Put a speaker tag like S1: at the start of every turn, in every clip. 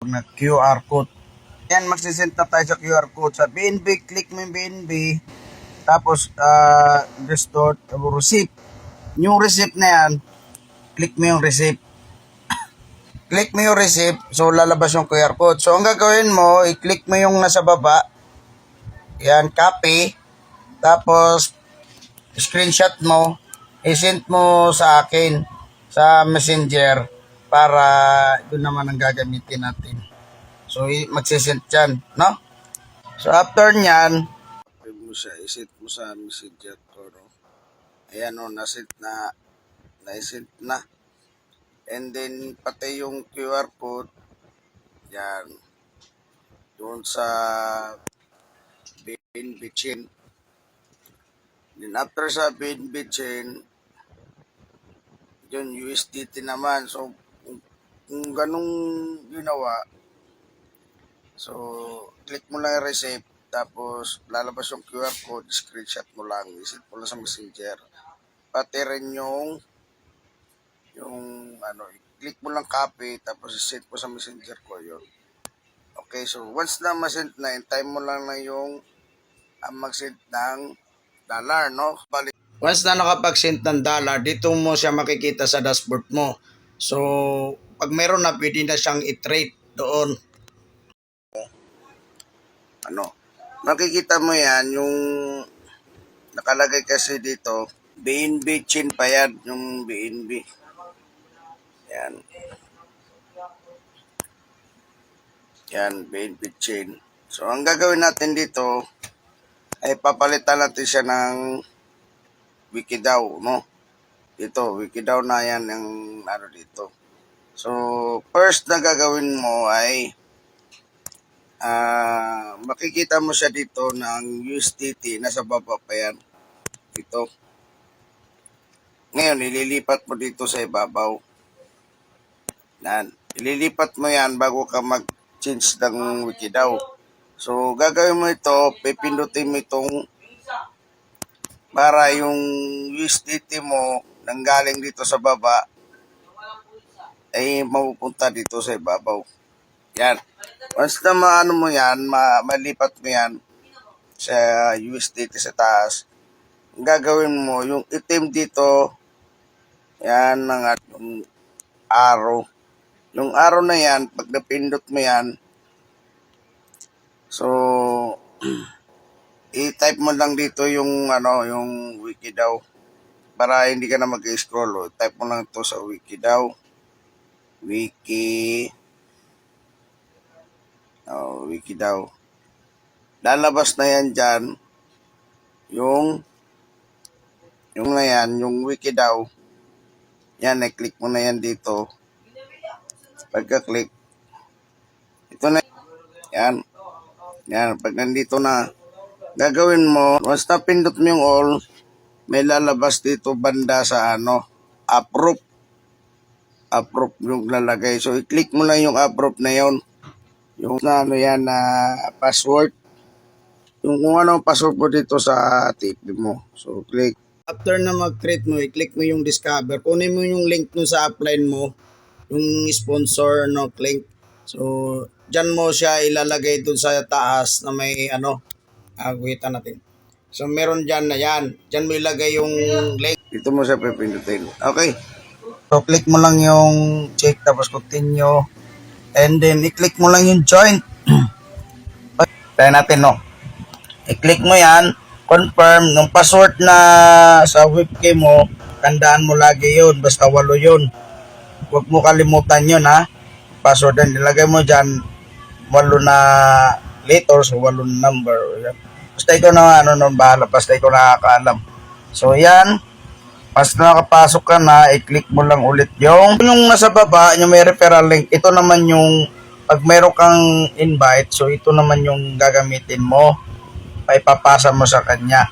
S1: na QR code. Yan, magsisend na tayo sa QR code sa BNB. Click mo yung BNB. Tapos, restore receipt. Yung receipt na yan, click mo yung receipt. Click mo yung receipt, so lalabas yung QR code. So, ang gagawin mo, i-click mo yung nasa baba. Yan, copy. Tapos, screenshot mo, i-send mo sa akin sa messenger para doon naman ang gagamitin natin. So, magsisend dyan, no? So, after nyan, mo siya, i-send mo sa messenger ko, no? Ayan, no, na-send na, na-send na. And then, pati yung QR code, yan, doon sa BNB chain. Then, after sa BNB chain, yun, USDT naman. So, kung ganong ginawa, so, click mo lang yung receipt, tapos lalabas yung QR code, screenshot mo lang, isip mo lang sa messenger. Pati rin yung click mo lang copy, tapos isend mo sa messenger ko yun. Okay, so once na masend na, time mo lang na yung mag-send ng dollar, no? Balik. Once na nakapag-send ng dollar, dito mo siya makikita sa dashboard mo. So, pag meron na, pwede na siyang i-trade doon. Makikita mo yan, yung nakalagay kasi dito, BNB chain pa yan, yung BNB. Yan. Yan, BNB chain. So, ang gagawin natin dito, ay papalitan natin siya ng Wikidaw, no? Dito, Wikidaw na yan yung dito. So, first na gagawin mo ay makikita mo siya dito ng USDT, nasa baba pa yan. Dito. Ngayon, ililipat mo dito sa ibabaw. Yan. Ililipat mo yan bago ka mag-change ng Wikidaw. So, gagawin mo ito, pipindutin mo itong para yung USDT mo nanggaling dito sa baba ay mapupunta dito sa ibabaw. Yan. Once na maano mo yan, malipat mo yan sa USDT sa taas, ang gagawin mo, yung itim dito, yan, yung arrow. Yung arrow na yan, pag napindot mo yan, so, i-type mo lang dito yung, yung Wikidaw. Para hindi ka na mag-scroll. Type mo lang ito sa Wikidaw. Wikidaw. Lalabas na yan dyan. Yung na yan, yung Wikidaw. Yan, i-click mo na yan dito. Pagka-click, ito na yan. Yan, pag nandito na, gagawin mo, once na pindot mo yung all, may lalabas dito banda sa approve. Approve yung lalagay. So, i-click mo lang yung approve na yon. Yung na password. Yung kung ano ang password mo dito sa TP mo. So, click. After na mag-create mo, i-click mo yung discover. Kunin mo yung link nun sa upline mo. Yung sponsor, link. So, dyan mo siya ilalagay dun sa taas na may aguitan natin. So, meron dyan na yan. Dyan mo ilagay yung link. Dito mo siya pipindutin. Okay. So, click mo lang yung check tapos continue. And then, i-click mo lang yung join. Tayo natin, no? I-click mo yan. Confirm. Yung password na sa webcam mo, tandaan mo lagi yun. Basta 8 yun. Huwag mo kalimutan yun, ha? Password na nilagay mo dyan. 8 na letters o 8 na number. Basta ikaw na, bahala. Basta ikaw nakakaalam. So, yan. Basta nakapasok ka na, i-click mo lang ulit yung nasa baba, yung may referral link. Ito naman yung, pag mayroon kang invite, so ito naman yung gagamitin mo. Paipapasa mo sa kanya.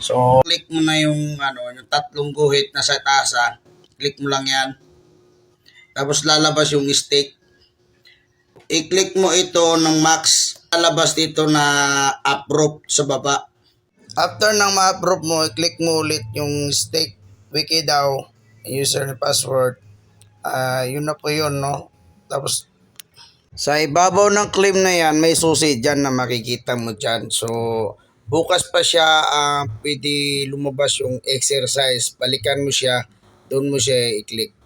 S1: So, click mo na yung, yung 3 guhit na sa taas, click mo lang yan. Tapos lalabas yung stake. I-click mo ito ng max. Lalabas dito na approve sa baba. After nang ma-approve mo, i-click mo ulit yung stake. Wikidaw, user and password. Yun na po yun, no? Tapos, Sa ibabaw ng claim na yan, may susi dyan na makikita mo dyan. So, bukas pa siya pwede lumabas yung exercise. Balikan mo siya, doon mo siya i-click.